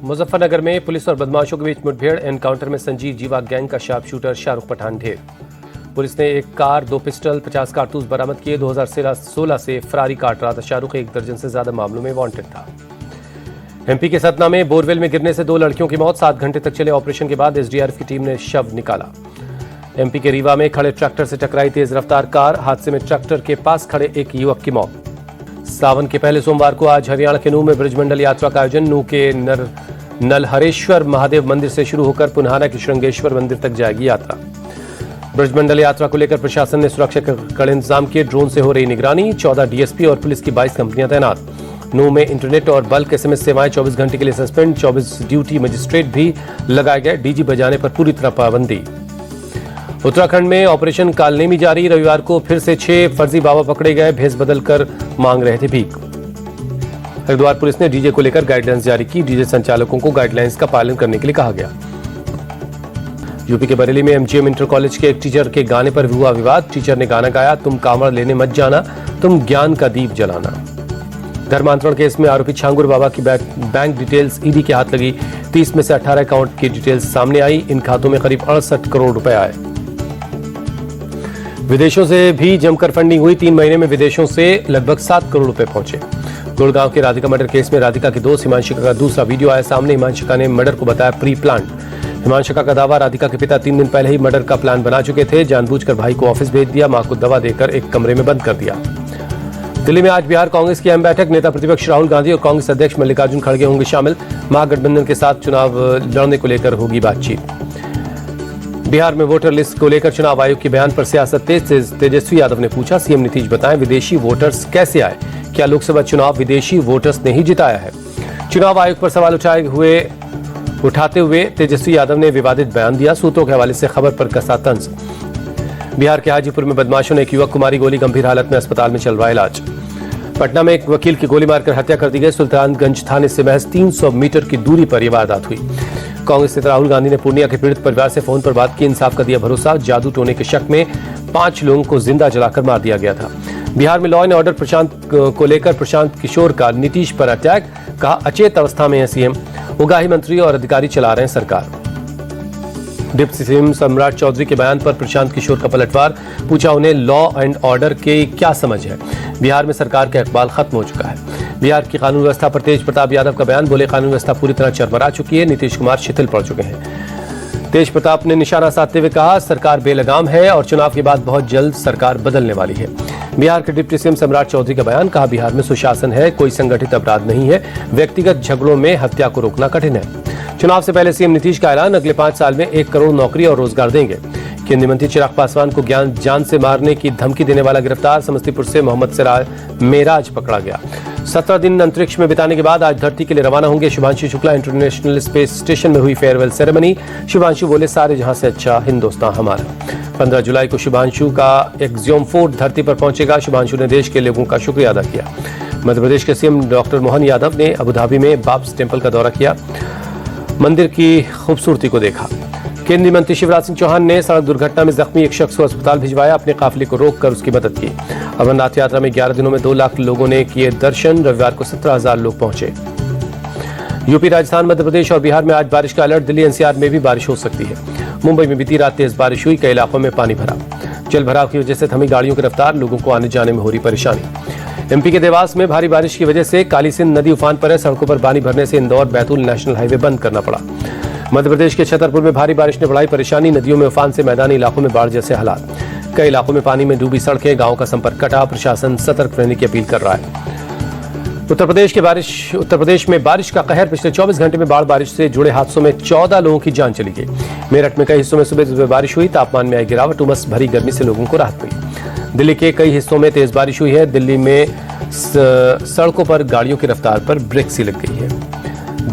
मुजफ्फरनगर में पुलिस और बदमाशों के बीच मुठभेड़, एनकाउंटर में संजीव जीवा गैंग का शार्प शूटर शाहरुख पठान ढेर। पुलिस ने एक कार, 2 पिस्टल, 50 कारतूस बरामद किए। 2016 से फरारी काट रहा था शाहरुख, 1 दर्जन से ज्यादा मामलों में वांटेड था। एमपी के सतना में बोरवेल में गिरने से 2 लड़कियों की मौत। 7 घंटे तक चले ऑपरेशन के बाद एसडीआरएफ की टीम ने शव निकाला। एमपी के रीवा में खड़े ट्रैक्टर से टकराई तेज रफ्तार कार, हादसे में ट्रैक्टर के पास खड़े एक युवक की मौत। सावन के पहले सोमवार को आज हरियाणा के नूह में ब्रजमंडल यात्रा का आयोजन। नूह के नलहरेश्वर महादेव मंदिर से शुरू होकर पुन्हाना के श्रृंगेश्वर मंदिर तक जाएगी यात्रा। ब्रजमंडल यात्रा को लेकर प्रशासन ने सुरक्षा के कड़े इंतजाम किए। ड्रोन से हो रही निगरानी। 14 डीएसपी और पुलिस की 22 कंपनियां तैनात। नूह में इंटरनेट और बल्क एसएमएस सेवाएं 24 घंटे के लिए सस्पेंड। 24 ड्यूटी मजिस्ट्रेट भी लगाए गए। डीजी बजाने पर पूरी तरह पाबंदी। उत्तराखंड में ऑपरेशन कालनेमी जारी। रविवार को फिर से 6 फर्जी बाबा पकड़े गए। भेस बदलकर मांग रहे थे भीख। हरिद्वार पुलिस ने डीजे को लेकर गाइडलाइंस जारी की। डीजे संचालकों को गाइडलाइंस का पालन करने के लिए कहा गया। यूपी के बरेली में एमजीएम इंटर कॉलेज के एक टीचर के गाने पर हुआ विवाद। टीचर ने गाना गाया, तुम कांवड़ लेने मत जाना, तुम ज्ञान का दीप जलाना। धर्मांतरण केस में आरोपी छांगुर बाबा की बैंक डिटेल्स ईडी के हाथ लगी। 30 में से 18 अकाउंट की डिटेल्स सामने आई। इन खातों में करीब 68 करोड़ रुपए आए। विदेशों से भी जमकर फंडिंग हुई। 3 महीने में विदेशों से लगभग 7 करोड़ रुपए पहुंचे। गुड़गांव के राधिका मर्डर केस में राधिका के दोस्त हिमांशिका का दूसरा वीडियो आया सामने। हिमांशिका ने मर्डर को बताया प्री प्लान। हिमांशिका का दावा, राधिका के पिता 3 दिन पहले ही मर्डर का प्लान बना चुके थे। जानबूझकर भाई को ऑफिस भेज दिया, मां को दवा देकर एक कमरे में बंद कर दिया। दिल्ली में आज बिहार कांग्रेस की अहम बैठक। नेता प्रतिपक्ष राहुल गांधी और कांग्रेस अध्यक्ष मल्लिकार्जुन खड़गे होंगे शामिल। महागठबंधन के साथ चुनाव लड़ने को लेकर होगी बातचीत। बिहार में वोटर लिस्ट को लेकर चुनाव आयोग के बयान पर सियासत तेज। तेजस्वी यादव ने पूछा, सीएम नीतीश बताएं विदेशी वोटर्स कैसे आए? क्या लोकसभा चुनाव विदेशी वोटर्स ने ही जिताया है? चुनाव आयोग पर सवाल उठाते हुए तेजस्वी यादव ने विवादित बयान दिया। सूत्रों के हवाले से खबर पर कसा तंज। बिहार के हाजीपुर में बदमाशों ने एक युवक को मारी गोली। गंभीर हालत में अस्पताल में चल रहा है इलाज। पटना में एक वकील की गोली मारकर हत्या कर दी गई। सुल्तानगंज थाने से महज 300 मीटर की दूरी पर यह वारदात हुई। कांग्रेस नेता राहुल गांधी ने पूर्णिया के पीड़ित परिवार से फोन पर बात की। इंसाफ का दिया भरोसा। जादू टोने के शक में 5 लोगों को जिंदा जलाकर मार दिया गया था। बिहार में लॉ एंड ऑर्डर को लेकर प्रशांत किशोर का नीतीश पर अटैक। कहा, अचेत अवस्था में है सीएम। उगाही मंत्री और अधिकारी चला रहे हैं सरकार। डिप्टी सीएम सम्राट चौधरी के बयान पर प्रशांत किशोर का पलटवार। पूछा उन्हें लॉ एंड ऑर्डर के क्या समझ है? बिहार में सरकार का इकबाल खत्म हो चुका है। बिहार की कानून व्यवस्था पर तेज प्रताप यादव का बयान। बोले, कानून व्यवस्था पूरी तरह चरमरा चुकी है। नीतीश कुमार शिथिल पड़ चुके हैं। तेज प्रताप ने निशाना साधते हुए कहा, सरकार बेलगाम है और चुनाव के बाद बहुत जल्द सरकार बदलने वाली है। बिहार के डिप्टी सीएम सम्राट चौधरी का बयान। कहा, बिहार में सुशासन है, कोई संगठित अपराध नहीं है। व्यक्तिगत झगड़ों में हत्या को रोकना कठिन है। चुनाव से पहले सीएम नीतीश का ऐलान, अगले 5 साल में 1 करोड़ नौकरी और रोजगार देंगे। केंद्रीय मंत्री चिराग पासवान को जान से मारने की धमकी देने वाला गिरफ्तार। समस्तीपुर से मोहम्मद मेराज पकड़ा गया। 17 दिन अंतरिक्ष में बिताने के बाद आज धरती के लिए रवाना होंगे Shubhanshu Shukla. International space station में हुई फेयरवेल सेरेमनी। शुभांशु बोले, सारे जहां से अच्छा हिंदुस्तान हमारा। 15 जुलाई को शुभांशु का एक्सियोम 4 धरती पर पहुंचेगा। शुभांशु ने देश के लोगों का शुक्रिया अदा किया। मध्य प्रदेश के सीएम डॉक्टर मोहन यादव ने अबुधाबी में बाब्स टेम्पल का दौरा किया। मंदिर की खूबसूरती को देखा। केंद्रीय मंत्री शिवराज सिंह चौहान ने सड़क दुर्घटना में जख्मी एक शख्स को अस्पताल भिजवाया। अपने काफिले को रोककर उसकी मदद की। अमरनाथ यात्रा में 11 दिनों में 2 लाख लोगों ने किए दर्शन। रविवार को 17,000 लोग पहुंचे। यूपी, राजस्थान, मध्य प्रदेश और बिहार में आज बारिश का अलर्ट। दिल्ली एनसीआर में भी बारिश हो सकती है। मुंबई में बीती रात तेज बारिश हुई। कई इलाकों में पानी भरा। जल भराव की वजह से थमी गाड़ियों की रफ्तार। लोगों को आने जाने में हो रही परेशानी। एमपी के देवास में भारी बारिश की वजह से काली सिंध नदी उफान पर है। सड़कों पर पानी भरने से इंदौर बैतूल नेशनल हाईवे बंद करना पड़ा। मध्य प्रदेश के छतरपुर में भारी बारिश ने बढ़ाई परेशानी। नदियों में उफान से मैदानी इलाकों में बाढ़ जैसे हालात। कई इलाकों में पानी में डूबी सड़कें। गांवों का संपर्क कटा। प्रशासन सतर्क रहने की अपील कर रहा है। उत्तर प्रदेश में बारिश का कहर। पिछले 24 घंटे में बाढ़ से जुड़े हादसों में 14 लोगों की जान चली गई। मेरठ में कई हिस्सों में सुबह बारिश हुई। तापमान में आई गिरावट। उमस भरी गर्मी से लोगों को राहत मिली। दिल्ली के कई हिस्सों में तेज बारिश हुई है। दिल्ली में सड़कों पर गाड़ियों की रफ्तार पर ब्रेक सी लग गई है।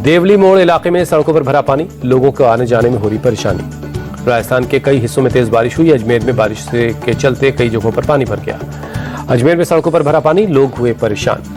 देवली मोड़ इलाके में सड़कों पर भरा पानी। लोगों को आने जाने में हो रही परेशानी। राजस्थान के कई हिस्सों में तेज बारिश हुई। अजमेर में बारिश के चलते कई जगहों पर पानी भर गया। अजमेर में सड़कों पर भरा पानी। लोग हुए परेशान।